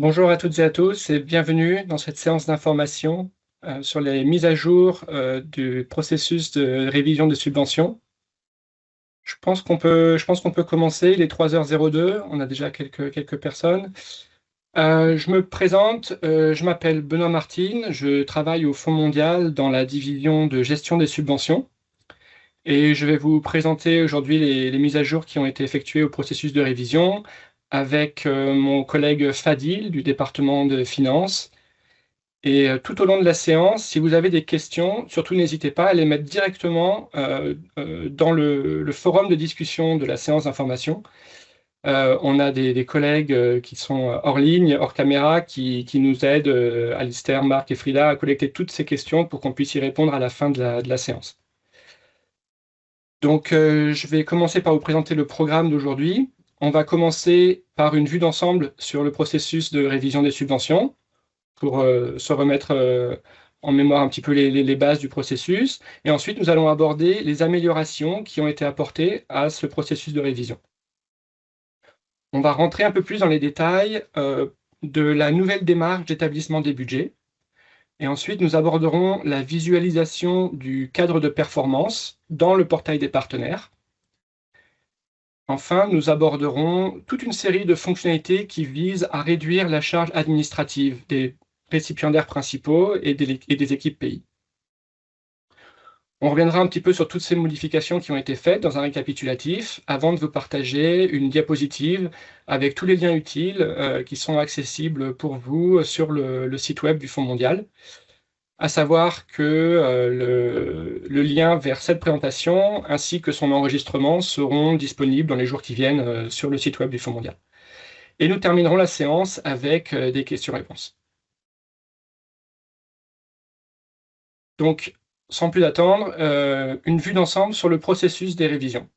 Bonjour à toutes et à tous et bienvenue dans cette séance d'information sur les mises à jour du processus de révision des subventions. Je pense qu'on peut commencer, il est 3h02, on a déjà quelques personnes. Je me présente, je m'appelle Benoît Martine, je travaille au Fonds mondial dans la division de gestion des subventions et je vais vous présenter aujourd'hui les mises à jour qui ont été effectuées au processus de révision avec mon collègue Fadil du département de finances. Et tout au long de la séance, si vous avez des questions, surtout n'hésitez pas à les mettre directement dans le forum de discussion de la séance d'information. On a des collègues qui sont hors ligne, hors caméra, qui nous aident, Alistair, Marc et Frida, à collecter toutes ces questions pour qu'on puisse y répondre à la fin de la séance. Donc, je vais commencer par vous présenter le programme d'aujourd'hui. On va commencer par une vue d'ensemble sur le processus de révision des subventions, pour se remettre en mémoire un petit peu les bases du processus. Et ensuite, nous allons aborder les améliorations qui ont été apportées à ce processus de révision. On va rentrer un peu plus dans les détails de la nouvelle démarche d'établissement des budgets. Et ensuite, nous aborderons la visualisation du cadre de performance dans le portail des partenaires. Enfin, nous aborderons toute une série de fonctionnalités qui visent à réduire la charge administrative des récipiendaires principaux et des équipes pays. On reviendra un petit peu sur toutes ces modifications qui ont été faites dans un récapitulatif avant de vous partager une diapositive avec tous les liens utiles qui sont accessibles pour vous sur le site web du Fonds mondial. À savoir que le lien vers cette présentation ainsi que son enregistrement seront disponibles dans les jours qui viennent sur le site web du Fonds mondial. Et nous terminerons la séance avec des questions-réponses. Donc, sans plus attendre, une vue d'ensemble sur le processus des révisions.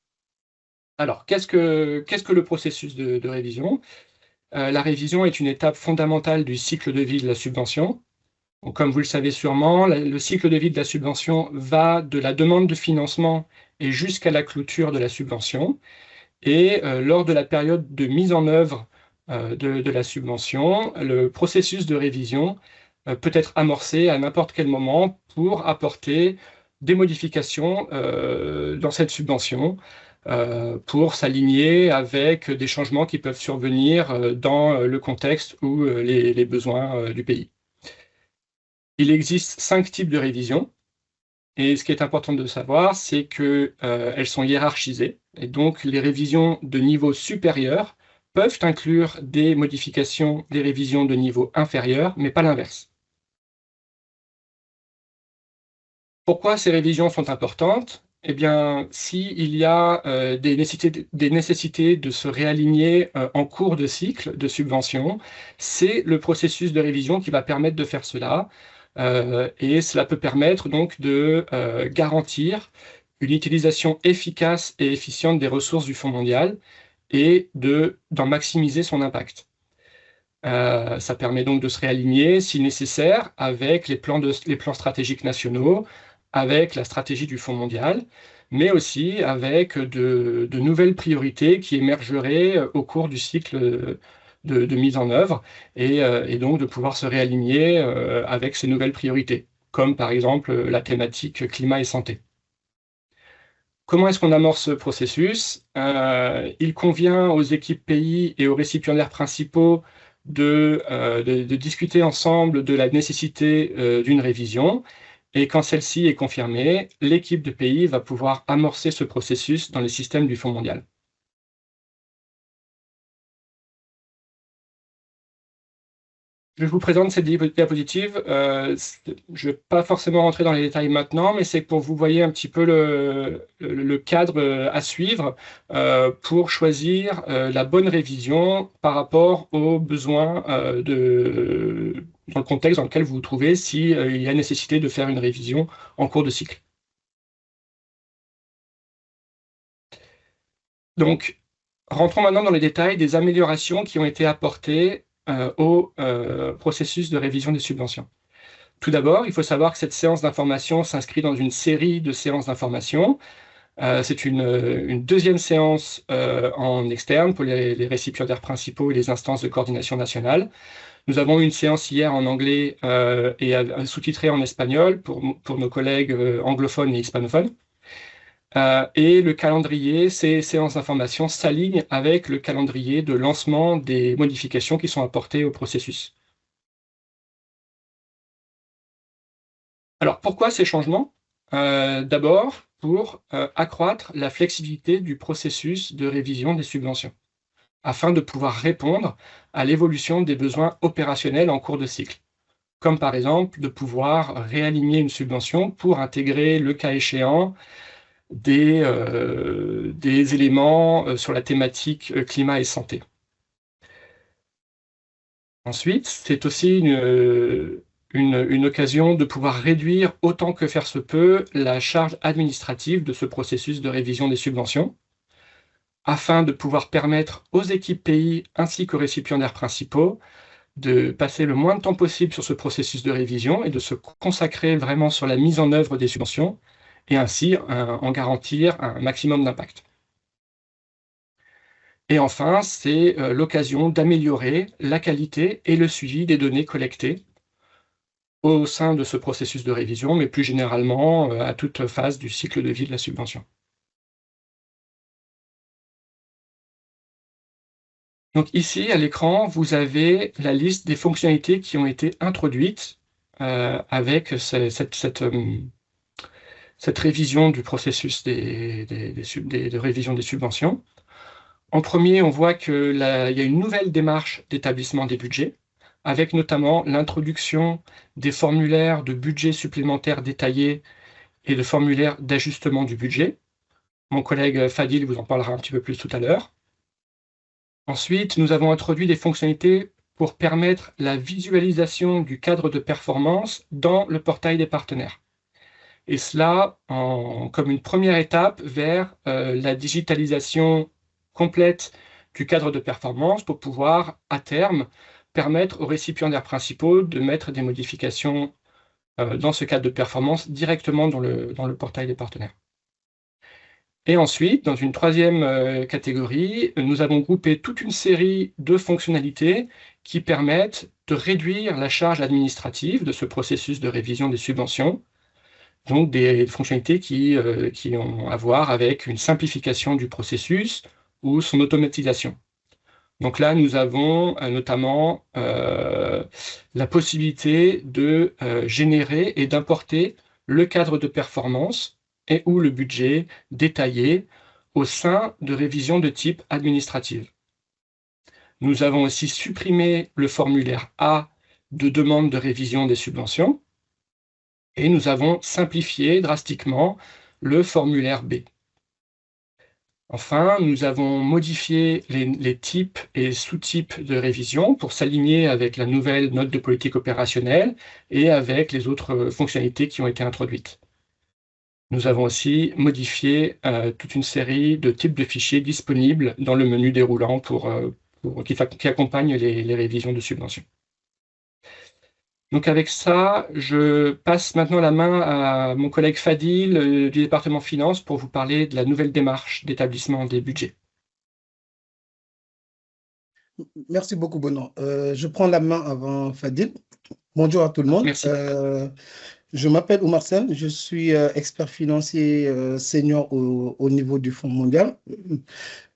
Alors, qu'est-ce que le processus de révision? La révision est une étape fondamentale du cycle de vie de la subvention. Donc, comme vous le savez sûrement, le cycle de vie de la subvention va de la demande de financement et jusqu'à la clôture de la subvention. Et lors de la période de mise en œuvre de la subvention, le processus de révision peut être amorcé à n'importe quel moment pour apporter des modifications dans cette subvention, pour s'aligner avec des changements qui peuvent survenir dans le contexte ou les besoins du pays. Il existe 5 types de révisions, et ce qui est important de savoir, c'est qu'elles sont hiérarchisées, et donc les révisions de niveau supérieur peuvent inclure des modifications des révisions de niveau inférieur, mais pas l'inverse. Pourquoi ces révisions sont importantes? Eh bien, s'il y a des nécessités de se réaligner en cours de cycle de subvention, c'est le processus de révision qui va permettre de faire cela. Et cela peut permettre donc de garantir une utilisation efficace et efficiente des ressources du Fonds mondial et d'en maximiser son impact. Ça permet donc de se réaligner, si nécessaire, avec les plans stratégiques nationaux, avec la stratégie du Fonds mondial, mais aussi avec de nouvelles priorités qui émergeraient au cours du cycle de mise en œuvre, et donc de pouvoir se réaligner avec ces nouvelles priorités, comme par exemple la thématique climat et santé. Comment est-ce qu'on amorce ce processus? Il convient aux équipes pays et aux récipiendaires principaux de discuter ensemble de la nécessité d'une révision. Et quand celle-ci est confirmée, l'équipe de pays va pouvoir amorcer ce processus dans les systèmes du Fonds mondial. Je vous présente cette diapositive. Je ne vais pas forcément rentrer dans les détails maintenant, mais c'est pour que vous voyez un petit peu le cadre à suivre pour choisir la bonne révision par rapport aux besoins dans le contexte dans lequel vous vous trouvez, s'il y a nécessité de faire une révision en cours de cycle. Donc, rentrons maintenant dans les détails des améliorations qui ont été apportées au processus de révision des subventions. Tout d'abord, il faut savoir que cette séance d'information s'inscrit dans une série de séances d'information. C'est une deuxième séance en externe pour les récipiendaires principaux et les instances de coordination nationale. Nous avons eu une séance hier en anglais et sous-titrée en espagnol pour nos collègues anglophones et hispanophones. Et le calendrier, ces séances d'information s'alignent avec le calendrier de lancement des modifications qui sont apportées au processus. Alors, pourquoi ces changements? D'abord, pour accroître la flexibilité du processus de révision des subventions, afin de pouvoir répondre à l'évolution des besoins opérationnels en cours de cycle, comme par exemple de pouvoir réaligner une subvention pour intégrer, le cas échéant, des éléments sur la thématique climat et santé. Ensuite, c'est aussi une occasion de pouvoir réduire autant que faire se peut la charge administrative de ce processus de révision des subventions, afin de pouvoir permettre aux équipes pays ainsi qu'aux récipiendaires principaux de passer le moins de temps possible sur ce processus de révision et de se consacrer vraiment sur la mise en œuvre des subventions et ainsi en garantir un maximum d'impact. Et enfin, c'est l'occasion d'améliorer la qualité et le suivi des données collectées au sein de ce processus de révision, mais plus généralement à toute phase du cycle de vie de la subvention. Donc ici, à l'écran, vous avez la liste des fonctionnalités qui ont été introduites avec cette révision du processus de révision des subventions. En premier, on voit qu'il y a une nouvelle démarche d'établissement des budgets, avec notamment l'introduction des formulaires de budget supplémentaires détaillés et de formulaires d'ajustement du budget. Mon collègue Fadil vous en parlera un petit peu plus tout à l'heure. Ensuite, nous avons introduit des fonctionnalités pour permettre la visualisation du cadre de performance dans le portail des partenaires. Et cela comme une première étape vers la digitalisation complète du cadre de performance pour pouvoir, à terme, permettre aux récipiendaires principaux de mettre des modifications dans ce cadre de performance directement dans le portail des partenaires. Et ensuite, dans une troisième catégorie, nous avons groupé toute une série de fonctionnalités qui permettent de réduire la charge administrative de ce processus de révision des subventions, donc des fonctionnalités qui ont à voir avec une simplification du processus ou son automatisation. Donc là, nous avons notamment la possibilité de générer et d'importer le cadre de performance et ou le budget détaillé au sein de révisions de type administrative. Nous avons aussi supprimé le formulaire A de demande de révision des subventions et nous avons simplifié drastiquement le formulaire B. Enfin, nous avons modifié les types et sous-types de révision pour s'aligner avec la nouvelle note de politique opérationnelle et avec les autres fonctionnalités qui ont été introduites. Nous avons aussi modifié toute une série de types de fichiers disponibles dans le menu déroulant qui accompagnent les révisions de subventions. Donc avec ça, je passe maintenant la main à mon collègue Fadil du département Finances pour vous parler de la nouvelle démarche d'établissement des budgets. Merci beaucoup, Benoît. Je prends la main avant Fadil. Bonjour à tout le monde. Merci. Je m'appelle Oumar Sen, je suis expert financier senior au niveau du Fonds mondial.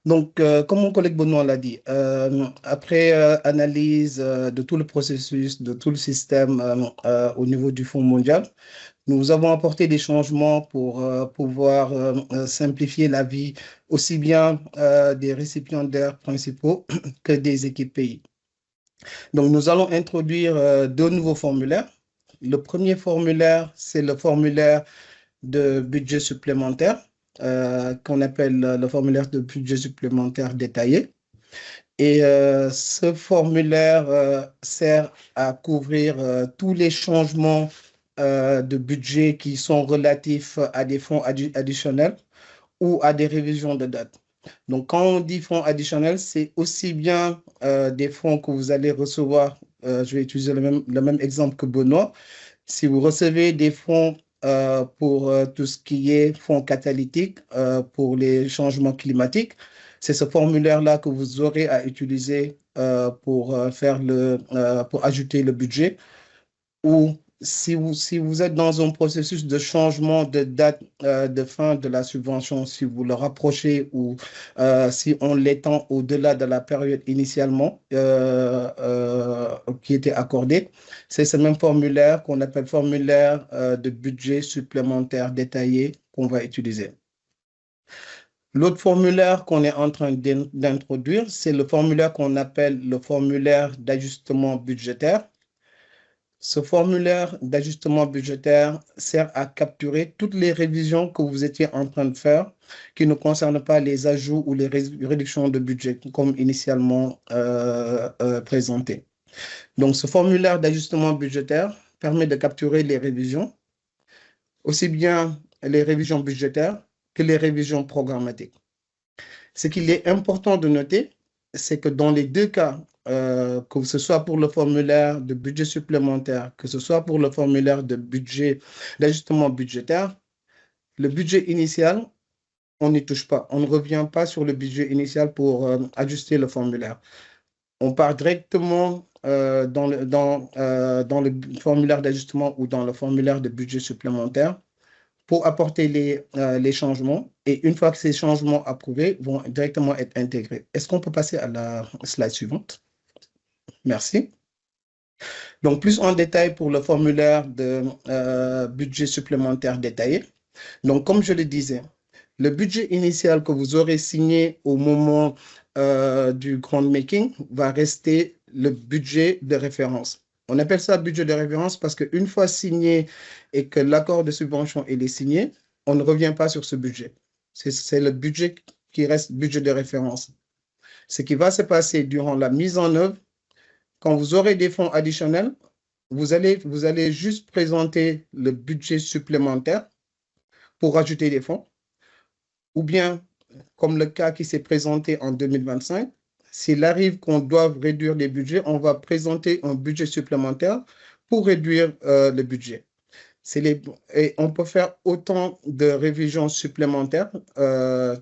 Donc, comme mon collègue Benoît l'a dit, après analyse de tout le processus, de tout le système au niveau du Fonds mondial, nous avons apporté des changements pour pouvoir simplifier la vie aussi bien des récipiendaires principaux que des équipes pays. Donc, nous allons introduire deux nouveaux formulaires. Le premier formulaire, c'est le formulaire de budget supplémentaire, qu'on appelle le formulaire de budget supplémentaire détaillé. Et ce formulaire sert à couvrir tous les changements de budget qui sont relatifs à des fonds additionnels ou à des révisions de date. Donc, quand on dit fonds additionnels, c'est aussi bien des fonds que vous allez recevoir. Je vais utiliser le même exemple que Benoît. Si vous recevez des fonds pour tout ce qui est fonds catalytiques pour les changements climatiques, c'est ce formulaire-là que vous aurez à utiliser pour ajouter le budget, ou si vous êtes dans un processus de changement de date de fin de la subvention, si vous le rapprochez ou si on l'étend au-delà de la période initialement qui était accordée, c'est ce même formulaire qu'on appelle formulaire de budget supplémentaire détaillé qu'on va utiliser. L'autre formulaire qu'on est en train d'introduire, c'est le formulaire qu'on appelle le formulaire d'ajustement budgétaire. Ce formulaire d'ajustement budgétaire sert à capturer toutes les révisions que vous étiez en train de faire qui ne concernent pas les ajouts ou les réductions de budget comme initialement présenté. Donc, ce formulaire d'ajustement budgétaire permet de capturer les révisions, aussi bien les révisions budgétaires que les révisions programmatiques. Ce qu'il est important de noter, c'est que dans les deux cas, que ce soit pour le formulaire de budget supplémentaire, que ce soit pour le formulaire de budget d'ajustement budgétaire, le budget initial, on n'y touche pas. On ne revient pas sur le budget initial pour ajuster le formulaire. On part directement dans le formulaire d'ajustement ou dans le formulaire de budget supplémentaire pour apporter les changements. Et une fois que ces changements approuvés vont directement être intégrés. Est-ce qu'on peut passer à la slide suivante? Merci. Donc, plus en détail pour le formulaire de budget supplémentaire détaillé. Donc, comme je le disais, le budget initial que vous aurez signé au moment du groundmaking va rester le budget de référence. On appelle ça budget de référence parce qu'une fois signé et que l'accord de subvention est signé, on ne revient pas sur ce budget. C'est le budget qui reste budget de référence. Ce qui va se passer durant la mise en œuvre, quand vous aurez des fonds additionnels, vous allez juste présenter le budget supplémentaire pour rajouter des fonds. Ou bien, comme le cas qui s'est présenté en 2025, s'il arrive qu'on doive réduire les budgets, on va présenter un budget supplémentaire pour réduire le budget. Et on peut faire autant de révisions supplémentaires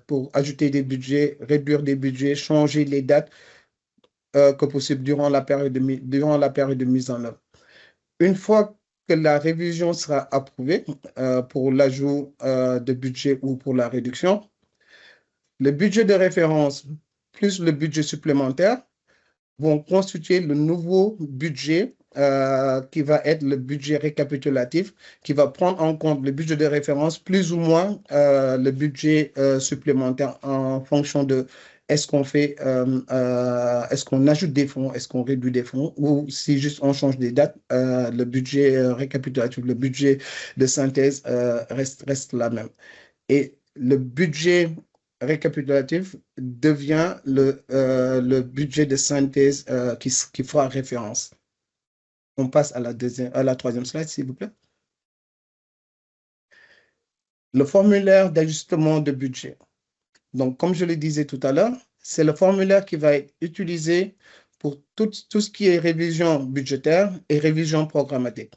pour ajouter des budgets, réduire des budgets, changer les dates que possible durant la période de mise en œuvre. Une fois que la révision sera approuvée pour l'ajout de budget ou pour la réduction, le budget de référence plus le budget supplémentaire vont constituer le nouveau budget qui va être le budget récapitulatif, qui va prendre en compte le budget de référence plus ou moins le budget supplémentaire en fonction de est-ce qu'on ajoute des fonds, est-ce qu'on réduit des fonds, ou si juste on change des dates, le budget récapitulatif, le budget de synthèse reste la même. Et le budget récapitulatif devient le budget de synthèse qui fera référence. On passe à la troisième slide, s'il vous plaît. Le formulaire d'ajustement de budget. Donc, comme je le disais tout à l'heure, c'est le formulaire qui va être utilisé pour tout ce qui est révision budgétaire et révision programmatique.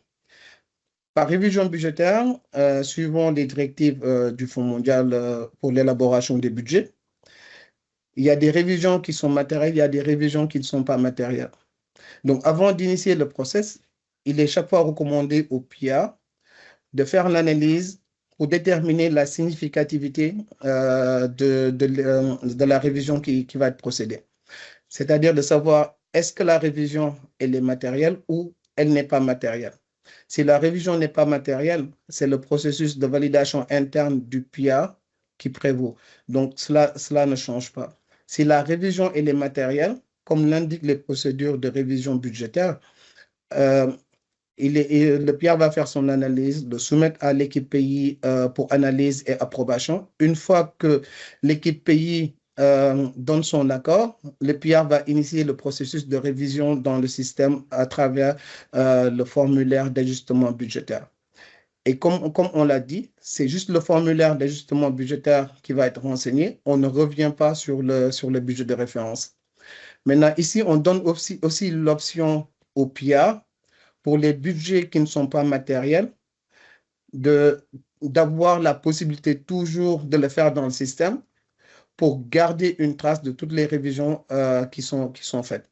Par révision budgétaire, suivant les directives du Fonds mondial pour l'élaboration des budgets, il y a des révisions qui sont matérielles, il y a des révisions qui ne sont pas matérielles. Donc, avant d'initier le process, il est chaque fois recommandé au PIA de faire l'analyse pour déterminer la significativité de la révision qui va être procédée. C'est-à-dire de savoir est-ce que la révision elle est matérielle ou elle n'est pas matérielle. Si la révision n'est pas matérielle, c'est le processus de validation interne du PIA qui prévaut. Donc, cela ne change pas. Si la révision elle est matérielle, comme l'indiquent les procédures de révision budgétaire, le PIA va faire son analyse, le soumettre à l'équipe pays pour analyse et approbation. Une fois que l'équipe pays donne son accord, le PIA va initier le processus de révision dans le système à travers le formulaire d'ajustement budgétaire. Et comme on l'a dit, c'est juste le formulaire d'ajustement budgétaire qui va être renseigné. On ne revient pas sur le budget de référence. Maintenant, ici, on donne aussi l'option au PIA pour les budgets qui ne sont pas matériels, d'avoir la possibilité toujours de le faire dans le système pour garder une trace de toutes les révisions qui sont faites.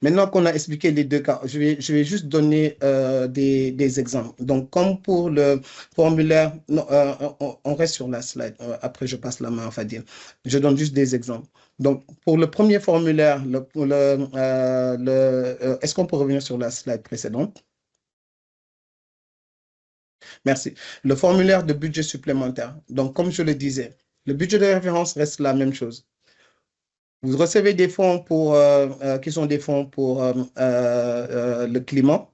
Maintenant qu'on a expliqué les deux cas, je vais juste donner des exemples. Donc, comme pour le formulaire, non, on reste sur la slide. Après, je passe la main à Fadil. Je donne juste des exemples. Donc, pour le premier formulaire, est-ce qu'on peut revenir sur la slide précédente? Merci. Le formulaire de budget supplémentaire. Donc, comme je le disais, le budget de référence reste la même chose. Vous recevez des fonds qui sont des fonds pour le climat.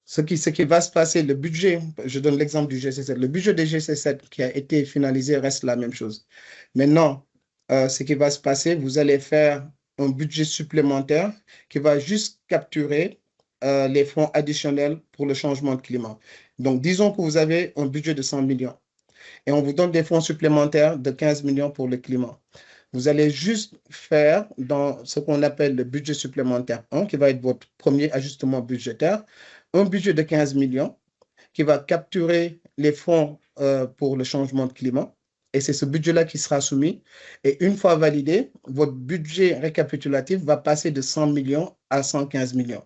Ce qui va se passer, le budget, je donne l'exemple du GC7, le budget des GC7 qui a été finalisé reste la même chose. Maintenant, ce qui va se passer, vous allez faire un budget supplémentaire qui va juste capturer les fonds additionnels pour le changement de climat. Donc, disons que vous avez un budget de 100 millions et on vous donne des fonds supplémentaires de 15 millions pour le climat. Vous allez juste faire dans ce qu'on appelle le budget supplémentaire 1, qui va être votre premier ajustement budgétaire, un budget de 15 millions qui va capturer les fonds pour le changement de climat. Et c'est ce budget-là qui sera soumis. Et une fois validé, votre budget récapitulatif va passer de 100 millions à 115 millions.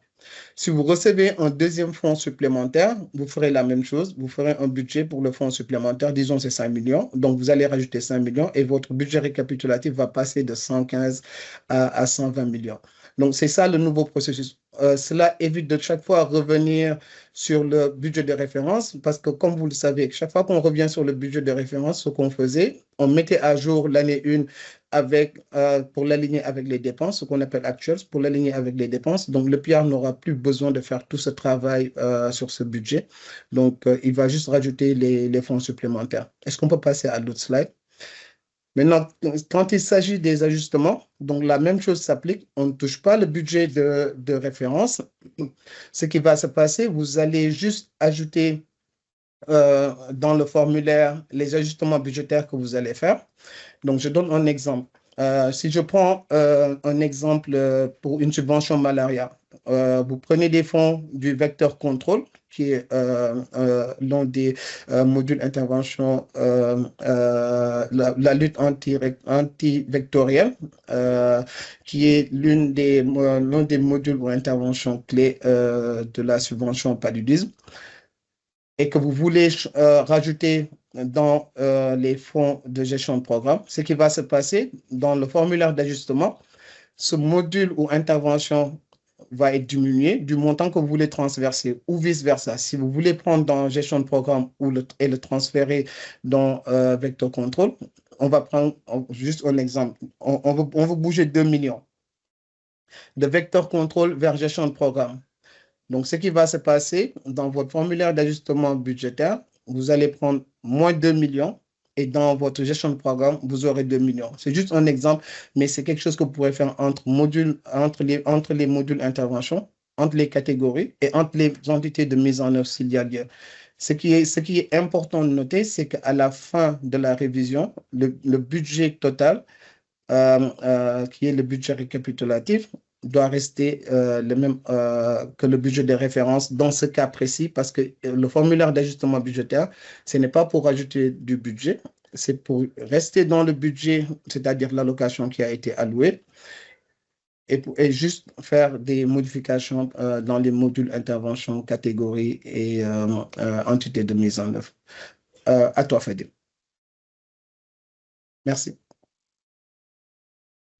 Si vous recevez un deuxième fonds supplémentaire, vous ferez la même chose. Vous ferez un budget pour le fonds supplémentaire, disons c'est 5 millions. Donc, vous allez rajouter 5 millions et votre budget récapitulatif va passer de 115 à 120 millions. Donc, c'est ça le nouveau processus. Cela évite de chaque fois revenir sur le budget de référence parce que, comme vous le savez, chaque fois qu'on revient sur le budget de référence, ce qu'on faisait, on mettait à jour l'année 1 pour l'aligner avec les dépenses, ce qu'on appelle actuals, pour l'aligner avec les dépenses. Donc, le PR n'aura plus besoin de faire tout ce travail sur ce budget. Donc, il va juste rajouter les fonds supplémentaires. Est-ce qu'on peut passer à l'autre slide? Maintenant, quand il s'agit des ajustements, donc la même chose s'applique. On ne touche pas le budget de référence. Ce qui va se passer, vous allez juste ajouter dans le formulaire les ajustements budgétaires que vous allez faire. Donc, je donne un exemple. Si je prends un exemple pour une subvention malaria, vous prenez des fonds du vecteur contrôle, qui est l'un des modules intervention, la lutte anti-vectorielle, qui est l'un des modules ou interventions clés de la subvention paludisme, et que vous voulez rajouter dans les fonds de gestion de programme, ce qui va se passer dans le formulaire d'ajustement, ce module ou intervention va être diminué du montant que vous voulez transverser ou vice-versa. Si vous voulez prendre dans gestion de programme et le transférer dans vecteur contrôle, on va prendre juste un exemple. On veut bouger 2 millions de vecteur contrôle vers gestion de programme. Donc, ce qui va se passer dans votre formulaire d'ajustement budgétaire, vous allez prendre moins 2 millions et dans votre gestion de programme, vous aurez 2 millions. C'est juste un exemple, mais c'est quelque chose que vous pourrez faire entre les modules intervention, entre les catégories et entre les entités de mise en œuvre s'il y a lieu. Ce qui est important de noter, c'est qu'à la fin de la révision, le budget total qui est le budget récapitulatif, doit rester le même que le budget de référence dans ce cas précis parce que le formulaire d'ajustement budgétaire, ce n'est pas pour ajouter du budget, c'est pour rester dans le budget, c'est-à-dire l'allocation qui a été allouée, et juste faire des modifications dans les modules intervention, catégories et entités de mise en œuvre. À toi, Fadil. Merci.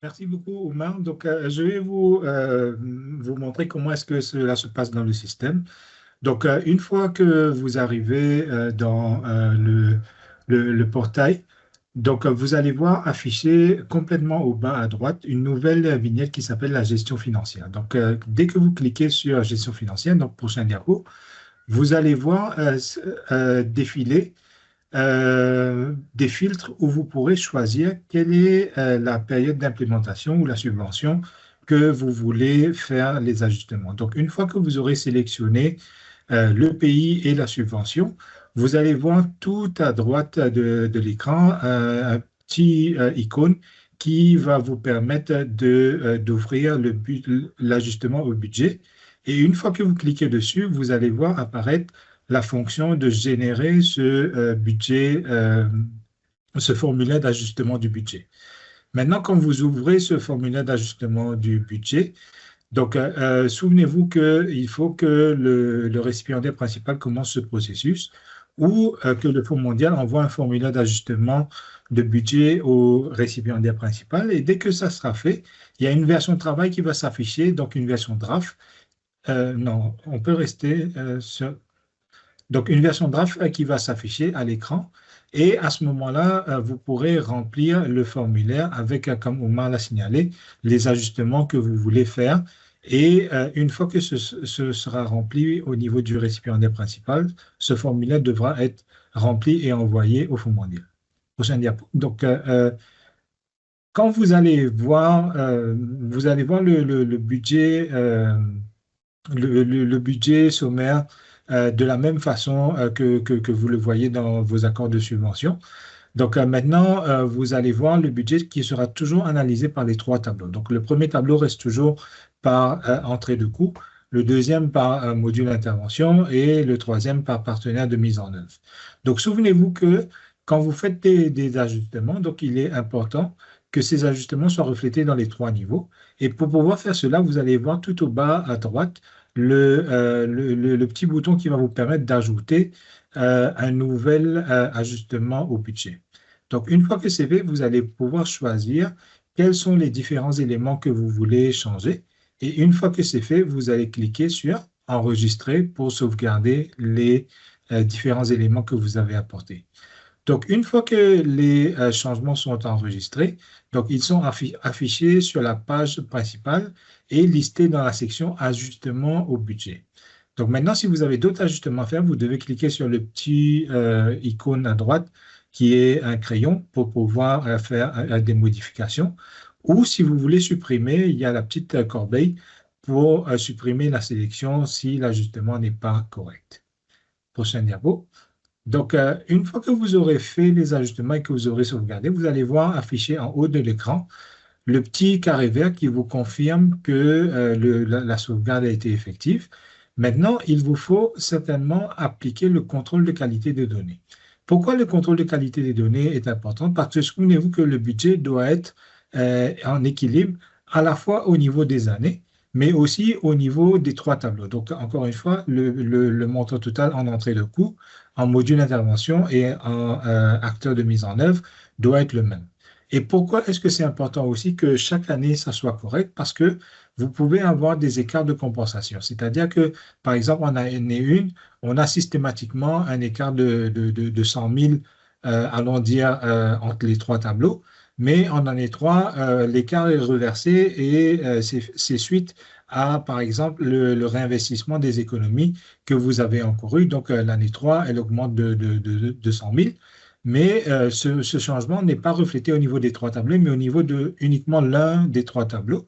Merci beaucoup, Omar. Donc, je vais vous montrer comment est-ce que cela se passe dans le système. Donc, une fois que vous arrivez dans le portail, donc, vous allez voir afficher complètement au bas à droite une nouvelle vignette qui s'appelle la gestion financière. Donc, dès que vous cliquez sur gestion financière, donc prochain diapo, vous allez voir défiler des filtres où vous pourrez choisir quelle est la période d'implémentation ou la subvention que vous voulez faire les ajustements. Donc, une fois que vous aurez sélectionné le pays et la subvention, vous allez voir tout à droite de l'écran un petit icône qui va vous permettre d'ouvrir l'ajustement au budget. Et une fois que vous cliquez dessus, vous allez voir apparaître la fonction de générer ce budget, ce formulaire d'ajustement du budget. Maintenant, quand vous ouvrez ce formulaire d'ajustement du budget, Donc, souvenez-vous qu'il faut que le récipiendaire principal commence ce processus ou que le Fonds mondial envoie un formulaire d'ajustement de budget au récipiendaire principal. Et dès que ça sera fait, il y a une version de travail qui va s'afficher, donc une version draft. Non, on peut rester sur... Donc, une version draft qui va s'afficher à l'écran. Et à ce moment-là, vous pourrez remplir le formulaire avec, comme Oumar l'a signalé, les ajustements que vous voulez faire. Et une fois que ce sera rempli au niveau du récipiendaire principal, ce formulaire devra être rempli et envoyé au Fonds mondial. Prochaine diapo. Donc, quand vous allez voir le budget, le budget sommaire de la même façon que vous le voyez dans vos accords de subvention. Donc maintenant, vous allez voir le budget qui sera toujours analysé par les trois tableaux. Donc le premier tableau reste toujours par entrée de coût, le deuxième par module d'intervention et le troisième par partenaire de mise en œuvre. Donc souvenez-vous que quand vous faites des ajustements, donc il est important que ces ajustements soient reflétés dans les trois niveaux. Et pour pouvoir faire cela, vous allez voir tout au bas à droite le petit bouton qui va vous permettre d'ajouter un nouvel ajustement au budget. Donc, une fois que c'est fait, vous allez pouvoir choisir quels sont les différents éléments que vous voulez changer. Et une fois que c'est fait, vous allez cliquer sur « Enregistrer » pour sauvegarder les différents éléments que vous avez apportés. Donc, une fois que les changements sont enregistrés, donc ils sont affichés sur la page principale et listés dans la section « Ajustements au budget ». Donc, maintenant, si vous avez d'autres ajustements à faire, vous devez cliquer sur le petit icône à droite qui est un crayon pour pouvoir faire des modifications. Ou si vous voulez supprimer, il y a la petite corbeille pour supprimer la sélection si l'ajustement n'est pas correct. Prochaine diapo. Donc, une fois que vous aurez fait les ajustements et que vous aurez sauvegardé, vous allez voir afficher en haut de l'écran le petit carré vert qui vous confirme que la sauvegarde a été effective. Maintenant, il vous faut certainement appliquer le contrôle de qualité des données. Pourquoi le contrôle de qualité des données est important? Parce que souvenez-vous que le budget doit être en équilibre à la fois au niveau des années, mais aussi au niveau des trois tableaux. Donc, encore une fois, le montant total en entrée de coût, en module d'intervention et en acteur de mise en œuvre doit être le même. Et pourquoi est-ce que c'est important aussi que chaque année, ça soit correct? Parce que vous pouvez avoir des écarts de compensation. C'est-à-dire que, par exemple, en année 1, on a systématiquement un écart de 100 000, allons dire, entre les trois tableaux. Mais en année 3, l'écart est reversé et c'est suite à, par exemple, le réinvestissement des économies que vous avez encouru. Donc, l'année 3, elle augmente de 100 000. Mais ce changement n'est pas reflété au niveau des trois tableaux, mais au niveau de uniquement l'un des trois tableaux.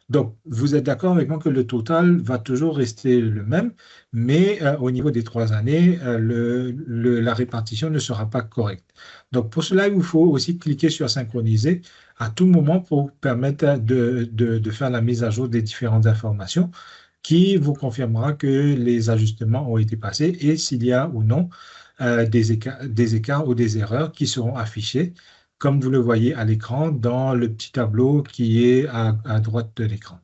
Donc, vous êtes d'accord avec moi que le total va toujours rester le même, mais au niveau des 3 années, la répartition ne sera pas correcte. Donc, pour cela, il vous faut aussi cliquer sur synchroniser à tout moment pour permettre de faire la mise à jour des différentes informations qui vous confirmera que les ajustements ont été passés et s'il y a ou non des écarts ou des erreurs qui seront affichés comme vous le voyez à l'écran, dans le petit tableau qui est à droite de l'écran.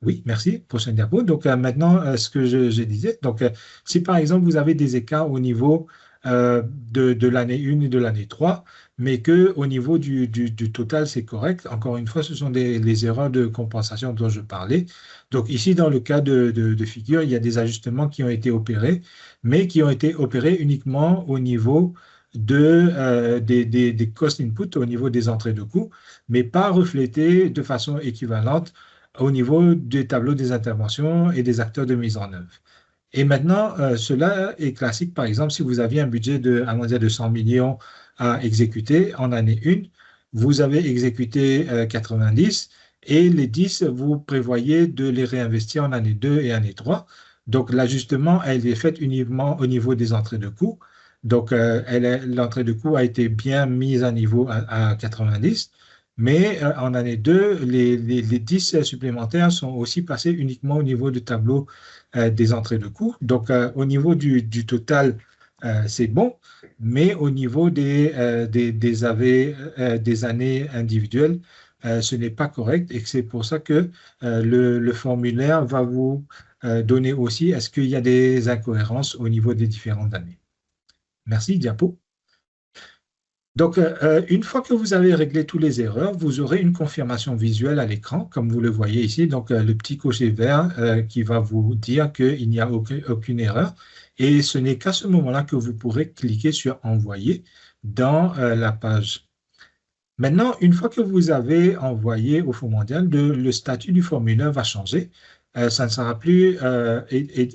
Oui, merci. Prochaine diapo. Donc, maintenant, ce que je disais, donc, si par exemple, vous avez des écarts au niveau de l'année 1 et de l'année 3, mais qu'au niveau du total, c'est correct, encore une fois, ce sont les erreurs de compensation dont je parlais. Donc, ici, dans le cas de figure, il y a des ajustements qui ont été opérés, mais qui ont été opérés uniquement au niveau des cost input au niveau des entrées de coûts, mais pas reflétés de façon équivalente au niveau des tableaux des interventions et des acteurs de mise en œuvre. Et maintenant, cela est classique, par exemple, si vous aviez un budget de 100 millions à exécuter en année 1, vous avez exécuté 90 et les 10, vous prévoyez de les réinvestir en année 2 et année 3. Donc, l'ajustement, elle est fait uniquement au niveau des entrées de coûts. Donc, l'entrée de coût a été bien mise à niveau à 90, mais en année 2, les 10 supplémentaires sont aussi passés uniquement au niveau du tableau des entrées de coût. Donc, au niveau du total, c'est bon, mais au niveau des années individuelles, ce n'est pas correct et que c'est pour ça que le formulaire va vous donner aussi est-ce qu'il y a des incohérences au niveau des différentes années. Merci, diapo. Donc, une fois que vous avez réglé toutes les erreurs, vous aurez une confirmation visuelle à l'écran, comme vous le voyez ici. Donc, le petit cocher vert qui va vous dire qu'il n'y a aucune erreur. Et ce n'est qu'à ce moment-là que vous pourrez cliquer sur « Envoyer » dans la page. Maintenant, une fois que vous avez envoyé au Fonds mondial, le statut du formulaire va changer. Ça ne sera plus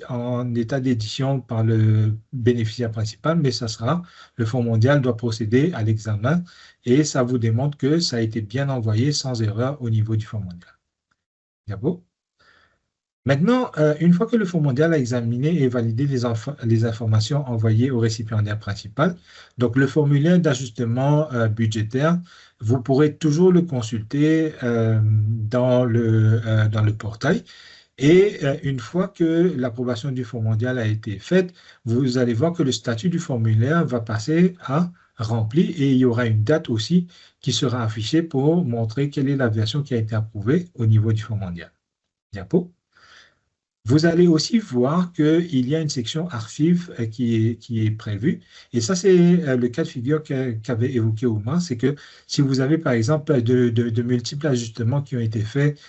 en état d'édition par le bénéficiaire principal, mais ça sera, le Fonds mondial doit procéder à l'examen et ça vous démontre que ça a été bien envoyé sans erreur au niveau du Fonds mondial. Diapo. Maintenant, une fois que le Fonds mondial a examiné et validé les informations envoyées au récipiendaire principal, donc le formulaire d'ajustement budgétaire, vous pourrez toujours le consulter dans le portail. Et une fois que l'approbation du Fonds mondial a été faite, vous allez voir que le statut du formulaire va passer à rempli et il y aura une date aussi qui sera affichée pour montrer quelle est la version qui a été approuvée au niveau du Fonds mondial. Diapo. Vous allez aussi voir qu'il y a une section archives qui est prévue. Et ça, c'est le cas de figure qu'avait évoqué Oumar, c'est que si vous avez, par exemple, de multiples ajustements qui ont été faits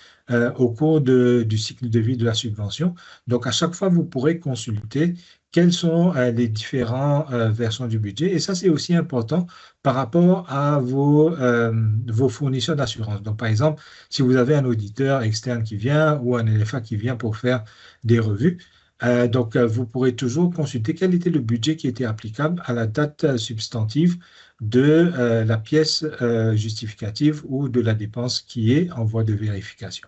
au cours du cycle de vie de la subvention, donc à chaque fois, vous pourrez consulter quelles sont les différentes versions du budget. Et ça, c'est aussi important par rapport à vos fournisseurs d'assurance. Donc, par exemple, si vous avez un auditeur externe qui vient ou un LFA qui vient pour faire des revues, vous pourrez toujours consulter quel était le budget qui était applicable à la date substantive de la pièce justificative ou de la dépense qui est en voie de vérification.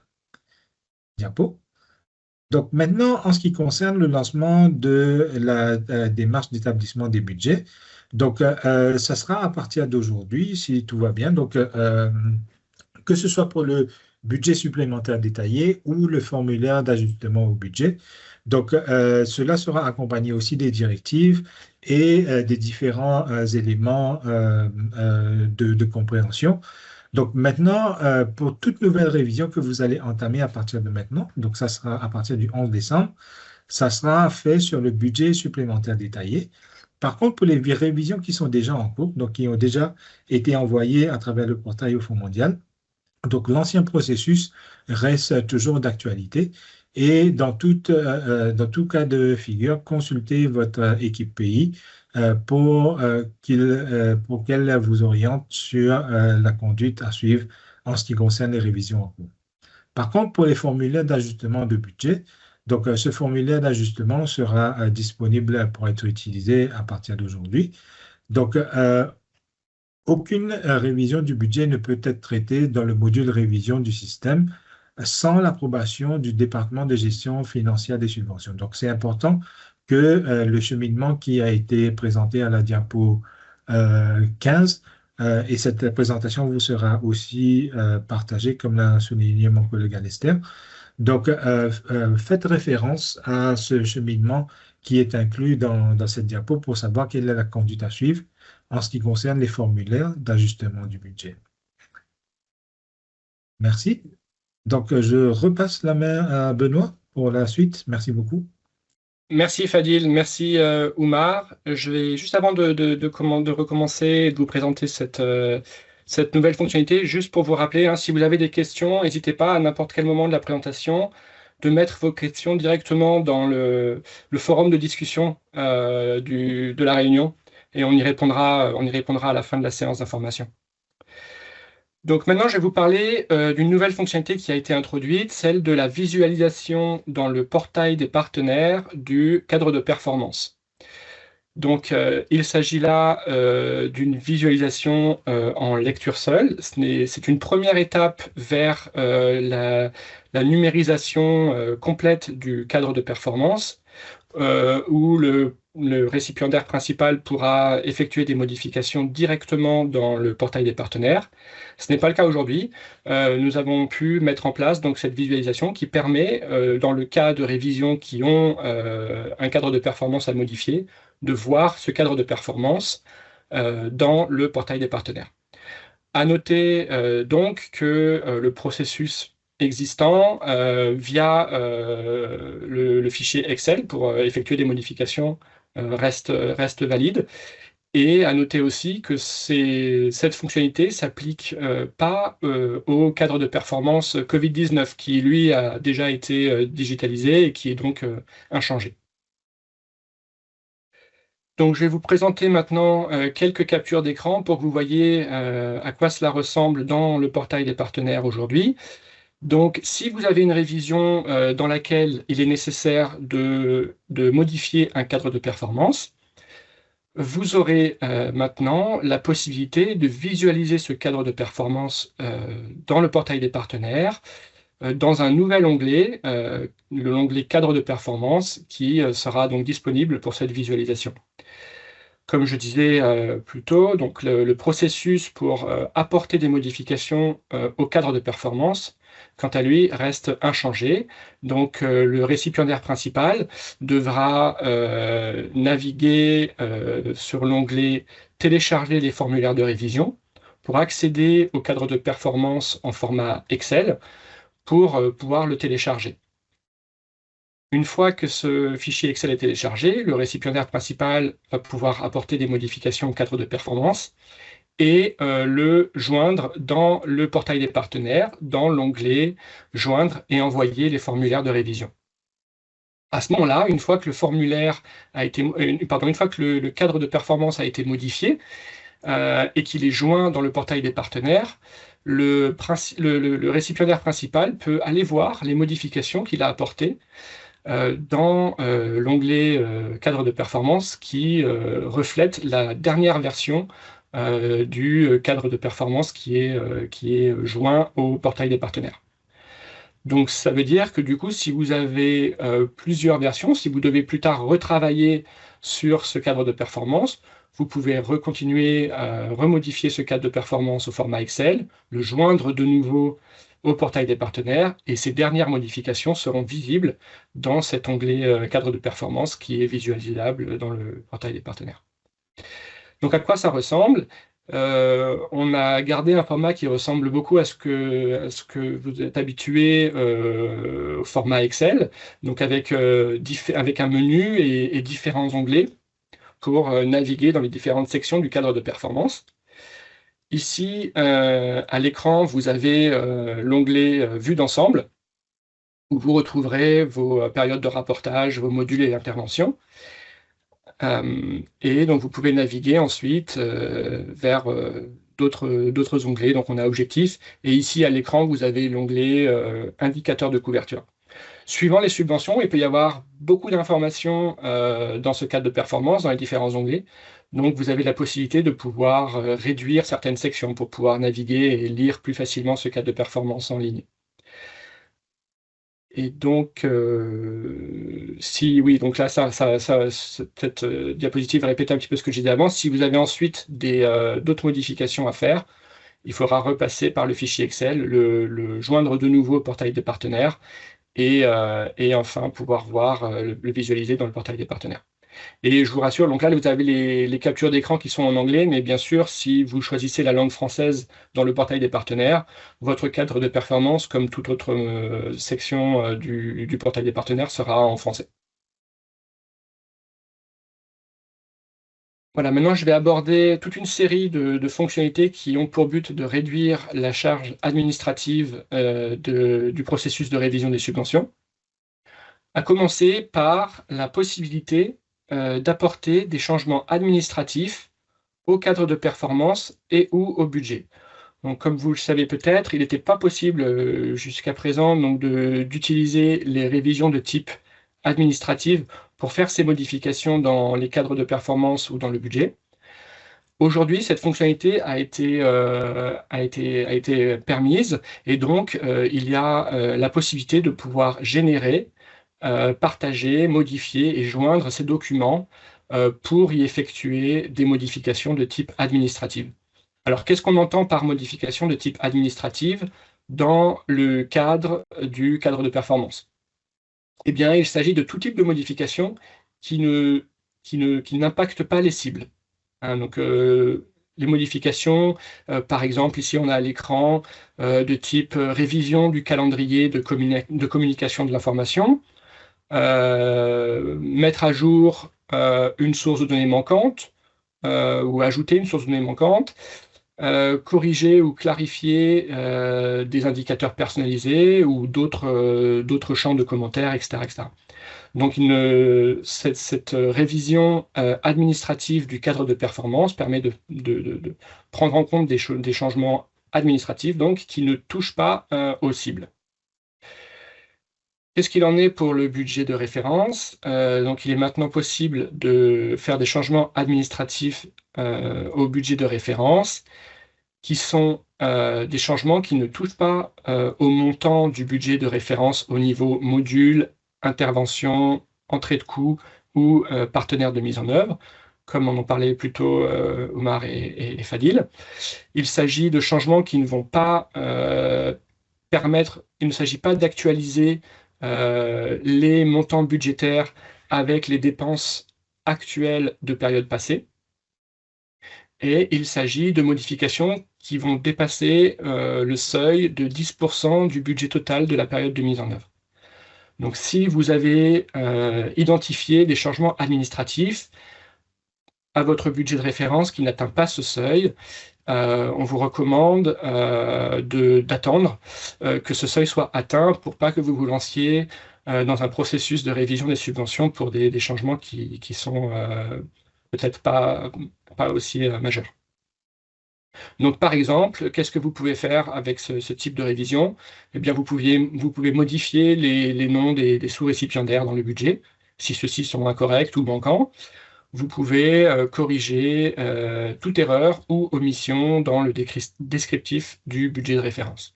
Diapo. Donc maintenant, en ce qui concerne le lancement de la démarche d'établissement des budgets, donc ça sera à partir d'aujourd'hui, si tout va bien. Donc, que ce soit pour le budget supplémentaire détaillé ou le formulaire d'ajustement au budget. Donc, cela sera accompagné aussi des directives et des différents éléments de compréhension. Donc maintenant, pour toute nouvelle révision que vous allez entamer à partir de maintenant, donc ça sera à partir du 11 décembre, ça sera fait sur le budget supplémentaire détaillé. Par contre, pour les révisions qui sont déjà en cours, donc qui ont déjà été envoyées à travers le portail au Fonds mondial, donc l'ancien processus reste toujours d'actualité. Et dans tout cas de figure, consultez votre équipe pays pour qu'elle vous oriente sur la conduite à suivre en ce qui concerne les révisions en cours. Par contre, pour les formulaires d'ajustement de budget, donc ce formulaire d'ajustement sera disponible pour être utilisé à partir d'aujourd'hui. Donc, aucune révision du budget ne peut être traitée dans le module révision du système sans l'approbation du département de gestion financière des subventions. Donc, c'est important que le cheminement qui a été présenté à la diapo 15 et cette présentation vous sera aussi partagée, comme l'a souligné mon collègue Alester. Donc, faites référence à ce cheminement qui est inclus dans cette diapo pour savoir quelle est la conduite à suivre en ce qui concerne les formulaires d'ajustement du budget. Merci. Donc, je repasse la main à Benoît pour la suite. Merci beaucoup. Merci Fadil, merci Oumar. Je vais, juste avant de recommencer et de vous présenter cette nouvelle fonctionnalité, juste pour vous rappeler, hein, si vous avez des questions, n'hésitez pas à n'importe quel moment de la présentation de mettre vos questions directement dans le forum de discussion de la réunion et on y répondra à la fin de la séance d'information. Donc maintenant, je vais vous parler d'une nouvelle fonctionnalité qui a été introduite, celle de la visualisation dans le portail des partenaires du cadre de performance. Donc, il s'agit là d'une visualisation en lecture seule. C'est une première étape vers la numérisation complète du cadre de performance, où le récipiendaire principal pourra effectuer des modifications directement dans le portail des partenaires. Ce n'est pas le cas aujourd'hui. Nous avons pu mettre en place donc cette visualisation qui permet, dans le cas de révisions qui ont un cadre de performance à modifier, de voir ce cadre de performance dans le portail des partenaires. À noter donc que le processus existant via le fichier Excel pour effectuer des modifications reste valide. Et à noter aussi que cette fonctionnalité s'applique pas au cadre de performance Covid-19 qui, lui, a déjà été digitalisé et qui est donc inchangé. Donc, je vais vous présenter maintenant quelques captures d'écran pour que vous voyez à quoi cela ressemble dans le portail des partenaires aujourd'hui. Donc, si vous avez une révision dans laquelle il est nécessaire de modifier un cadre de performance, vous aurez maintenant la possibilité de visualiser ce cadre de performance dans le portail des partenaires, dans un nouvel onglet, l'onglet cadre de performance, qui sera donc disponible pour cette visualisation. Comme je disais plus tôt, donc le processus pour apporter des modifications au cadre de performance, quant à lui, reste inchangé. Donc le récipiendaire principal devra naviguer sur l'onglet « Télécharger les formulaires de révision » pour accéder au cadre de performance en format Excel pour pouvoir le télécharger. Une fois que ce fichier Excel est téléchargé, le récipiendaire principal va pouvoir apporter des modifications au cadre de performance et le joindre dans le portail des partenaires, dans l'onglet « Joindre et envoyer les formulaires de révision ». À ce moment-là, une fois que le formulaire a été, une fois que le cadre de performance a été modifié et qu'il est joint dans le portail des partenaires, le récipiendaire principal peut aller voir les modifications qu'il a apportées dans l'onglet cadre de performance qui reflète la dernière version du cadre de performance qui est joint au portail des partenaires. Donc ça veut dire que du coup, si vous avez plusieurs versions, si vous devez plus tard retravailler sur ce cadre de performance, vous pouvez recontinuer à remodifier ce cadre de performance au format Excel, le joindre de nouveau au portail des partenaires, et ces dernières modifications seront visibles dans cet onglet cadre de performance qui est visualisable dans le portail des partenaires. Donc à quoi ça ressemble? On a gardé un format qui ressemble beaucoup à ce que vous êtes habitué au format Excel, donc avec un menu et différents onglets pour naviguer dans les différentes sections du cadre de performance. Ici, à l'écran, vous avez l'onglet Vue d'ensemble, où vous retrouverez vos périodes de rapportage, vos modules et interventions. Et donc, vous pouvez naviguer ensuite vers d'autres onglets. Donc, on a Objectifs. Et ici, à l'écran, vous avez l'onglet Indicateur de couverture. Suivant les subventions, il peut y avoir beaucoup d'informations dans ce cadre de performance, dans les différents onglets. Donc, vous avez la possibilité de pouvoir réduire certaines sections pour pouvoir naviguer et lire plus facilement ce cadre de performance en ligne. Et donc, donc là, cette diapositive répète un petit peu ce que j'ai dit avant. Si vous avez ensuite d'autres modifications à faire, il faudra repasser par le fichier Excel, le joindre de nouveau au portail des partenaires et enfin pouvoir le visualiser dans le portail des partenaires. Et je vous rassure, donc là, vous avez les captures d'écran qui sont en anglais, mais bien sûr, si vous choisissez la langue française dans le portail des partenaires, votre cadre de performance, comme toute autre section du portail des partenaires, sera en français. Voilà, maintenant je vais aborder toute une série de fonctionnalités qui ont pour but de réduire la charge administrative du processus de révision des subventions, à commencer par la possibilité d'apporter des changements administratifs au cadre de performance et ou au budget. Donc, comme vous le savez peut-être, il n'était pas possible jusqu'à présent d'utiliser les révisions de type administrative pour faire ces modifications dans les cadres de performance ou dans le budget. Aujourd'hui, cette fonctionnalité a été permise et donc il y a la possibilité de pouvoir générer, partager, modifier et joindre ces documents pour y effectuer des modifications de type administrative. Alors, qu'est-ce qu'on entend par modification de type administrative dans le cadre du cadre de performance? Eh bien, il s'agit de tout type de modification qui n'impactent pas les cibles. Donc, les modifications, par exemple, ici on a à l'écran, de type révision du calendrier de communication de l'information, mettre à jour une source de données manquante, ou ajouter une source de données manquante, corriger ou clarifier des indicateurs personnalisés ou d'autres champs de commentaires, etc., etc. Donc, cette révision administrative du cadre de performance permet de prendre en compte des changements administratifs donc, qui ne touchent pas aux cibles. Qu'est-ce qu'il en est pour le budget de référence? Donc, il est maintenant possible de faire des changements administratifs au budget de référence, qui sont des changements qui ne touchent pas au montant du budget de référence au niveau module, intervention, entrée de coût ou partenaire de mise en œuvre, comme on en parlait plus tôt Omar et Fadil. Il s'agit de changements qui ne vont pas permettre, il ne s'agit pas d'actualiser les montants budgétaires avec les dépenses actuelles de périodes passées. Et il s'agit de modifications qui vont dépasser le seuil de 10% du budget total de la période de mise en œuvre. Donc si vous avez identifié des changements administratifs à votre budget de référence qui n'atteint pas ce seuil, on vous recommande d'attendre que ce seuil soit atteint pour pas que vous vous lanciez dans un processus de révision des subventions pour des changements qui sont peut-être pas aussi majeurs. Donc, par exemple, qu'est-ce que vous pouvez faire avec ce type de révision? Eh bien, vous pouvez modifier les noms des sous-récipiendaires dans le budget, si ceux-ci sont incorrects ou manquants. Vous pouvez corriger toute erreur ou omission dans le descriptif du budget de référence.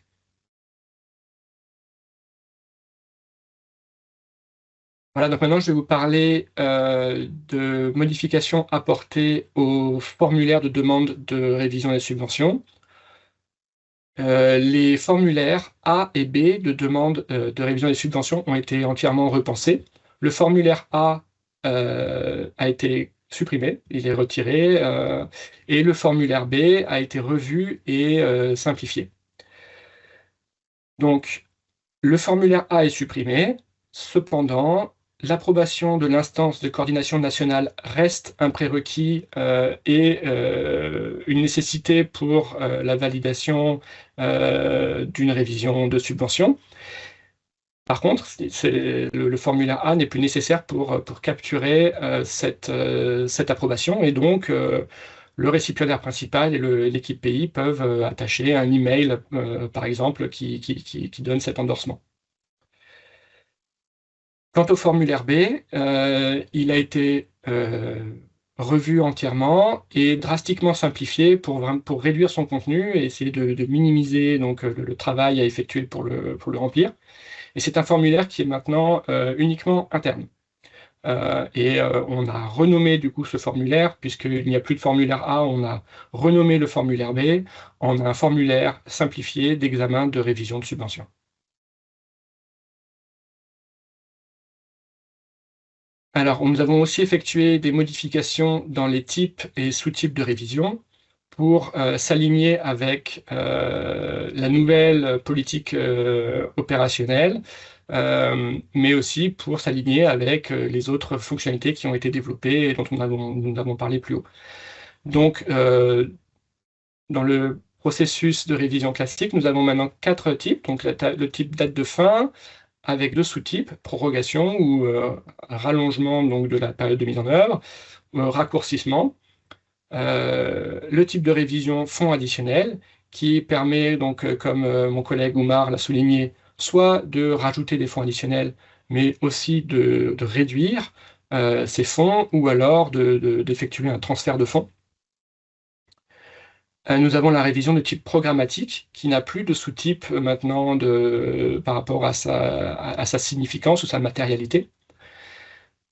Voilà, donc maintenant je vais vous parler de modifications apportées au formulaire de demande de révision des subventions. Les formulaires A et B de demande de révision des subventions ont été entièrement repensés. Le formulaire A a été supprimé, il est retiré, et le formulaire B a été revu et simplifié. Donc, le formulaire A est supprimé, cependant, l'approbation de l'instance de coordination nationale reste un prérequis et une nécessité pour la validation d'une révision de subvention. Par contre, le formulaire A n'est plus nécessaire pour capturer cette approbation et donc le récipiendaire principal et l'équipe pays peuvent attacher un email, par exemple, qui donne cet endorsement. Quant au formulaire B, il a été revu entièrement et drastiquement simplifié pour réduire son contenu et essayer de minimiser donc, le travail à effectuer pour le remplir. Et c'est un formulaire qui est maintenant uniquement interne. On a renommé du coup ce formulaire, puisqu'il n'y a plus de formulaire A, on a renommé le formulaire B en un formulaire simplifié d'examen de révision de subvention. Alors, nous avons aussi effectué des modifications dans les types et sous-types de révision pour s'aligner avec la nouvelle politique opérationnelle, mais aussi pour s'aligner avec les autres fonctionnalités qui ont été développées et dont nous avons parlé plus haut. Donc, dans le processus de révision classique, nous avons maintenant 4 types. Donc, le type date de fin, avec 2 sous-types, prorogation ou rallongement donc, de la période de mise en œuvre, raccourcissement. Le type de révision fonds additionnel, qui permet, donc, comme mon collègue Oumar l'a souligné, soit de rajouter des fonds additionnels, mais aussi de réduire ces fonds, ou alors d'effectuer un transfert de fonds. Nous avons la révision de type programmatique, qui n'a plus de sous-type maintenant par rapport à sa significance ou sa matérialité.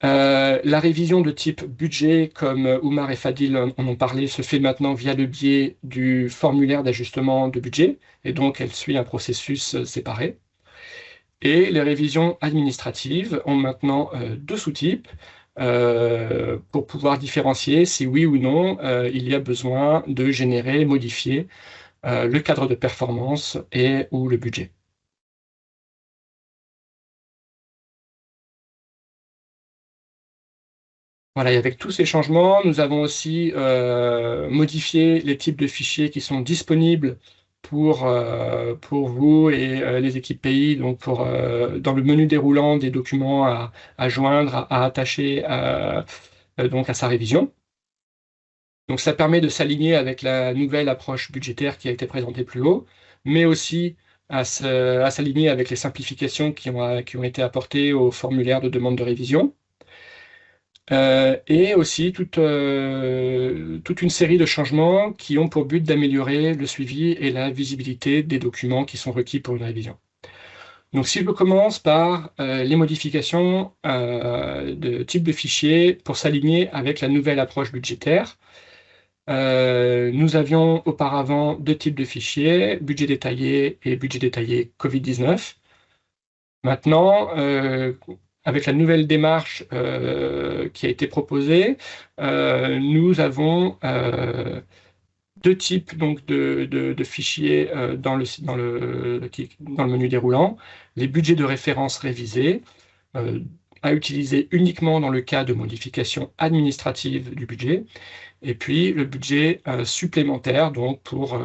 La révision de type budget, comme Oumar et Fadil en ont parlé, se fait maintenant via le biais du formulaire d'ajustement de budget, et donc elle suit un processus séparé. Et les révisions administratives ont maintenant 2 sous-types. pour pouvoir différencier si oui ou non il y a besoin de générer, modifier le cadre de performance et ou le budget. Voilà, et avec tous ces changements, nous avons aussi modifié les types de fichiers qui sont disponibles pour vous et les équipes pays, donc dans le menu déroulant des documents à joindre, à attacher donc à sa révision. Donc ça permet de s'aligner avec la nouvelle approche budgétaire qui a été présentée plus haut, mais aussi à s'aligner avec les simplifications qui ont été apportées au formulaire de demande de révision. Et aussi toute une série de changements qui ont pour but d'améliorer le suivi et la visibilité des documents qui sont requis pour une révision. Donc si je commence par les modifications de type de fichier pour s'aligner avec la nouvelle approche budgétaire, nous avions auparavant deux types de fichiers, budget détaillé et budget détaillé Covid-19. Maintenant, avec la nouvelle démarche qui a été proposée, nous avons deux types donc, de fichiers dans le menu déroulant. Les budgets de référence révisés, à utiliser uniquement dans le cas de modification administrative du budget, et puis le budget supplémentaire donc pour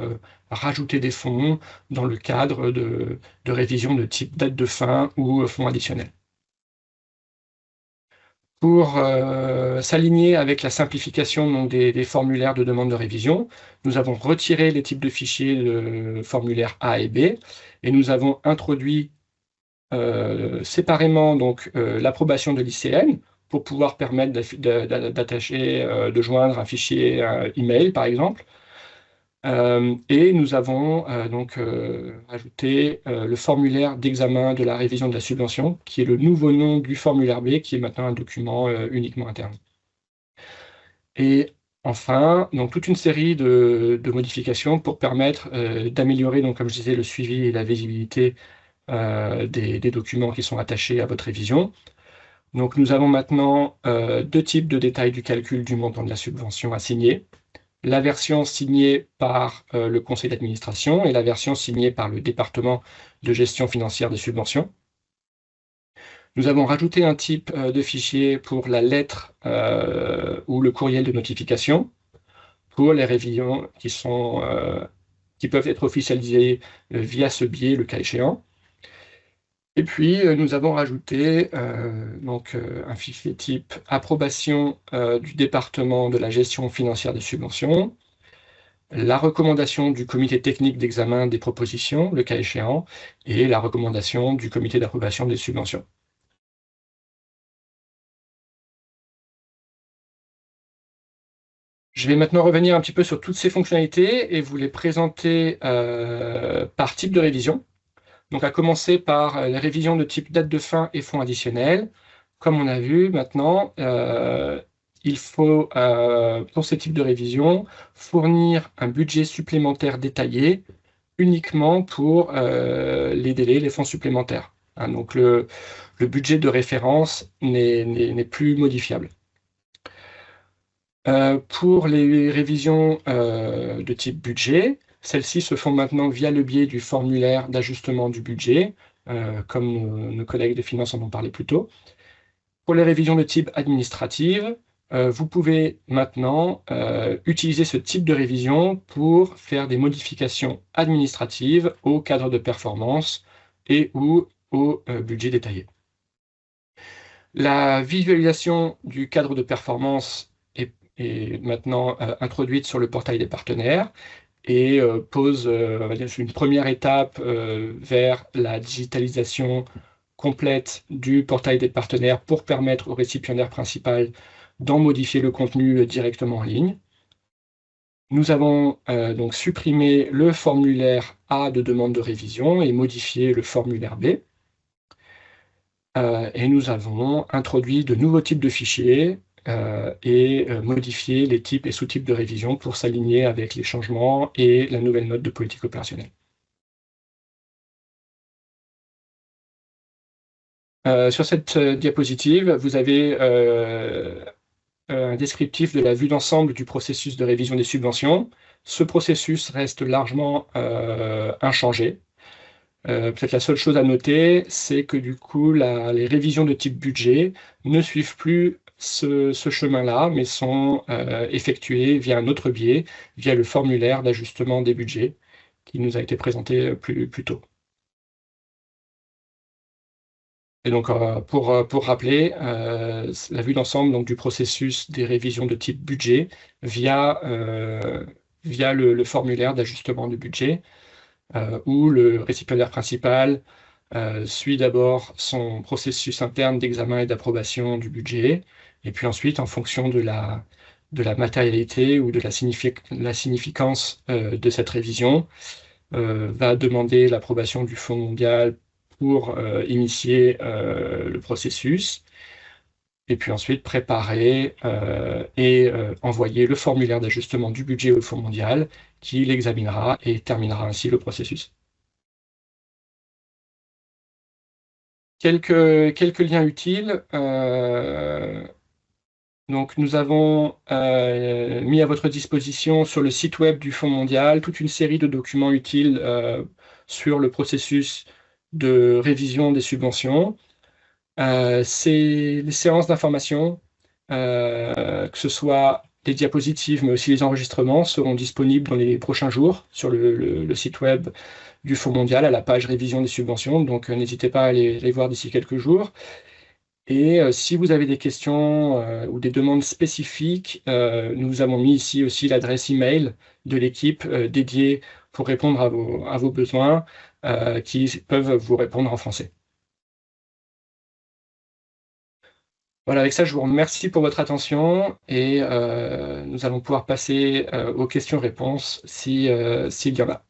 rajouter des fonds dans le cadre de révision de type date de fin ou fonds additionnels. Pour s'aligner avec la simplification donc, des formulaires de demande de révision, nous avons retiré les types de fichiers de formulaires A et B, et nous avons introduit séparément donc l'approbation de l'ICN pour pouvoir permettre d'attacher, de joindre un fichier email par exemple. Et nous avons donc ajouté le formulaire d'examen de la révision de la subvention, qui est le nouveau nom du formulaire B, qui est maintenant un document uniquement interne. Et enfin, donc toute une série de modifications pour permettre d'améliorer, donc comme je disais, le suivi et la visibilité des documents qui sont attachés à votre révision. Donc nous avons maintenant deux types de détails du calcul du montant de la subvention assignée. La version signée par le conseil d'administration et la version signée par le département de gestion financière des subventions. Nous avons rajouté un type de fichier pour la lettre ou le courriel de notification pour les révisions qui peuvent être officialisées via ce biais, le cas échéant. Et puis, nous avons rajouté un fichier type approbation du département de la gestion financière des subventions, la recommandation du comité technique d'examen des propositions, le cas échéant, et la recommandation du comité d'approbation des subventions. Je vais maintenant revenir un petit peu sur toutes ces fonctionnalités et vous les présenter par type de révision. Donc à commencer par les révisions de type date de fin et fonds additionnels. Comme on a vu maintenant, il faut, pour ce type de révision, fournir un budget supplémentaire détaillé uniquement pour les délais, les fonds supplémentaires. Hein, donc le budget de référence n'est plus modifiable. Pour les révisions de type budget, celles-ci se font maintenant via le biais du formulaire d'ajustement du budget, comme nos collègues de finance en ont parlé plus tôt. Pour les révisions de type administrative, vous pouvez maintenant utiliser ce type de révision pour faire des modifications administratives au cadre de performance et ou au budget détaillé. La visualisation du cadre de performance est maintenant introduite sur le portail des partenaires et pose une première étape vers la digitalisation complète du portail des partenaires pour permettre au récipiendaire principal d'en modifier le contenu directement en ligne. Nous avons donc supprimé le formulaire A de demande de révision et modifié le formulaire B. Et nous avons introduit de nouveaux types de fichiers et modifié les types et sous-types de révision pour s'aligner avec les changements et la nouvelle note de politique opérationnelle. Sur cette diapositive, vous avez un descriptif de la vue d'ensemble du processus de révision des subventions. Ce processus reste largement inchangé. Peut-être la seule chose à noter, c'est que du coup, les révisions de type budget ne suivent plus ce chemin-là, mais sont effectuées via un autre biais, via le formulaire d'ajustement des budgets qui nous a été présenté plus tôt. Et donc, pour rappeler, la vue d'ensemble donc, du processus des révisions de type budget via le formulaire d'ajustement du budget, où le récipiendaire principal suit d'abord son processus interne d'examen et d'approbation du budget, et puis ensuite, en fonction de la matérialité ou de la significance de cette révision, va demander l'approbation du Fonds mondial pour initier le processus, et puis ensuite préparer et envoyer le formulaire d'ajustement du budget au Fonds mondial, qui l'examinera et terminera ainsi le processus. Quelques liens utiles. Donc, nous avons mis à votre disposition sur le site web du Fonds mondial toute une série de documents utiles sur le processus de révision des subventions. Les séances d'information, que ce soit les diapositives, mais aussi les enregistrements, seront disponibles dans les prochains jours sur le site web du Fonds mondial à la page révision des subventions. Donc, n'hésitez pas à les voir d'ici quelques jours. Et si vous avez des questions ou des demandes spécifiques, nous avons mis ici aussi l'adresse email de l'équipe dédiée pour répondre à vos besoins, qui peuvent vous répondre en français. Voilà, avec ça, je vous remercie pour votre attention et nous allons pouvoir passer aux questions-réponses s'il y en a.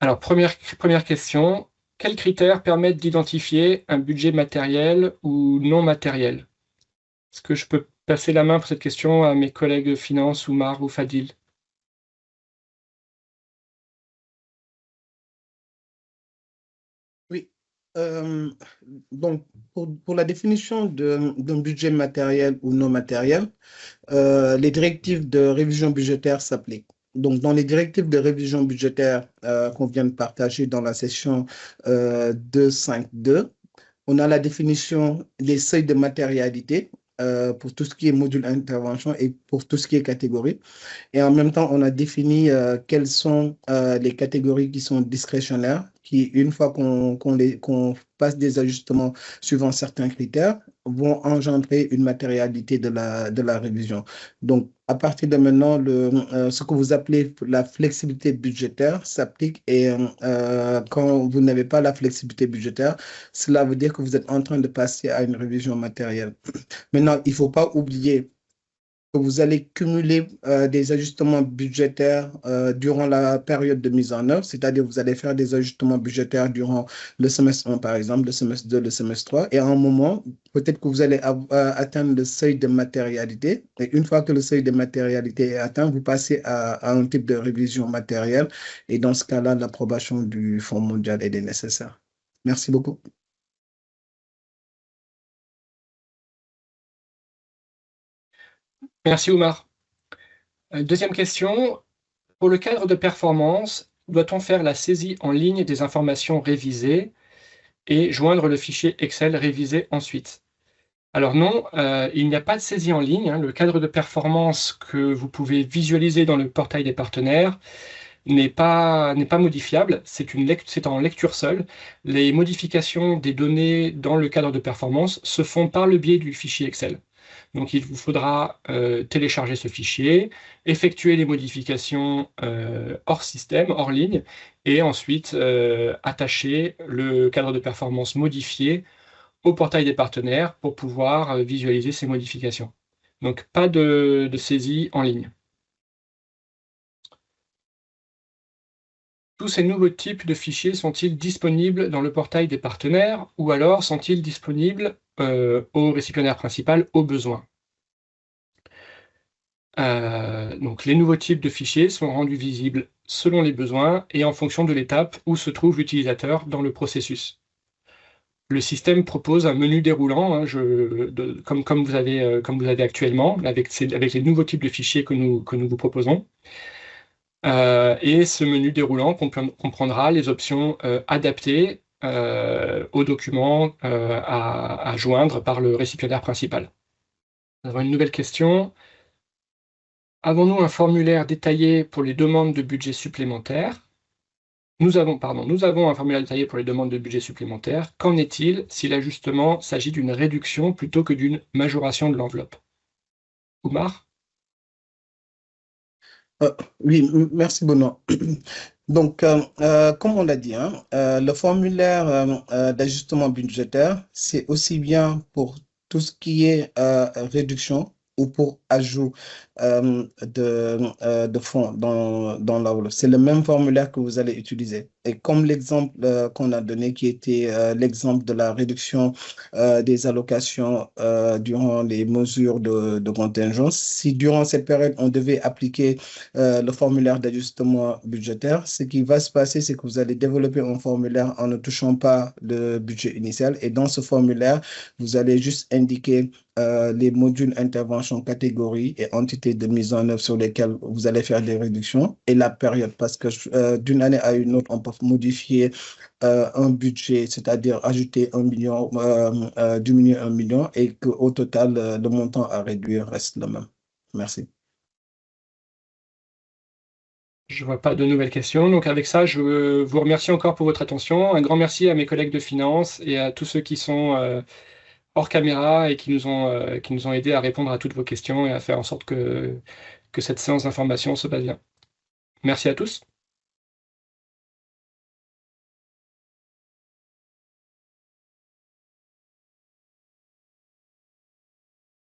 Alors, première question. Quels critères permettent d'identifier un budget matériel ou non matériel? Est-ce que je peux passer la main pour cette question à mes collègues finance, Oumar ou Fadil? Oui. Donc, pour la définition d'un budget matériel ou non matériel, les directives de révision budgétaire s'appliquent. Donc, dans les directives de révision budgétaire qu'on vient de partager dans la section 2.5.2, on a la définition des seuils de matérialité pour tout ce qui est module intervention et pour tout ce qui est catégorie. Et en même temps, on a défini quelles sont les catégories qui sont discrétionnaires, qui, une fois qu'on passe des ajustements suivant certains critères, vont engendrer une matérialité de la révision. Donc, à partir de maintenant, ce que vous appelez la flexibilité budgétaire s'applique et quand vous n'avez pas la flexibilité budgétaire, cela veut dire que vous êtes en train de passer à une révision matérielle. Maintenant, il ne faut pas oublier que vous allez cumuler des ajustements budgétaires durant la période de mise en œuvre, c'est-à-dire vous allez faire des ajustements budgétaires durant le semestre 1, par exemple, le semestre 2, le semestre 3, et à un moment, peut-être que vous allez atteindre le seuil de matérialité, et une fois que le seuil de matérialité est atteint, vous passez à un type de révision matérielle, et dans ce cas-là, l'approbation du Fonds mondial est nécessaire. Merci beaucoup. Merci Oumar. Deuxième question. Pour le cadre de performance, doit-on faire la saisie en ligne des informations révisées et joindre le fichier Excel révisé ensuite? Alors non, il n'y a pas de saisie en ligne, hein. Le cadre de performance que vous pouvez visualiser dans le portail des partenaires n'est pas modifiable, c'est en lecture seule. Les modifications des données dans le cadre de performance se font par le biais du fichier Excel. Donc il vous faudra télécharger ce fichier, effectuer les modifications hors système, hors ligne, et ensuite attacher le cadre de performance modifié au portail des partenaires pour pouvoir visualiser ces modifications. Donc pas de saisie en ligne. Tous ces nouveaux types de fichiers sont-ils disponibles dans le portail des partenaires ou alors sont-ils disponibles au récipiendaire principal au besoin? Donc les nouveaux types de fichiers sont rendus visibles selon les besoins et en fonction de l'étape où se trouve l'utilisateur dans le processus. le système propose un menu déroulant, hein, comme vous avez actuellement, avec les nouveaux types de fichiers que nous vous proposons. Et ce menu déroulant comprendra les options adaptées aux documents à joindre par le récipiendaire principal. Nous avons une nouvelle question. Avons-nous un formulaire détaillé pour les demandes de budget supplémentaires? Nous avons un formulaire détaillé pour les demandes de budget supplémentaires. Qu'en est-il si l'ajustement s'agit d'une réduction plutôt que d'une majoration de l'enveloppe? Oumar? Oui, merci Benoît. Donc, comme on l'a dit, hein, le formulaire d'ajustement budgétaire, c'est aussi bien pour tout ce qui est réduction ou pour ajout de fonds dans l'enveloppe. C'est le même formulaire que vous allez utiliser. Et comme l'exemple qu'on a donné, qui était l'exemple de la réduction des allocations durant les mesures de contingence, si durant cette période, on devait appliquer le formulaire d'ajustement budgétaire, ce qui va se passer, c'est que vous allez développer un formulaire en ne touchant pas le budget initial. Et dans ce formulaire, vous allez juste indiquer les modules intervention, catégories et entités de mise en œuvre sur lesquelles vous allez faire des réductions et la période, parce que d'une année à une autre, on peut modifier un budget, c'est-à-dire ajouter 1 million, diminuer 1 million et qu'au total, le montant à réduire reste le même. Merci. Je ne vois pas de nouvelles questions. Donc avec ça, je vous remercie encore pour votre attention. Un grand merci à mes collègues de finance et à tous ceux qui sont hors caméra et qui nous ont aidés à répondre à toutes vos questions et à faire en sorte que cette séance d'information se passe bien. Merci à tous.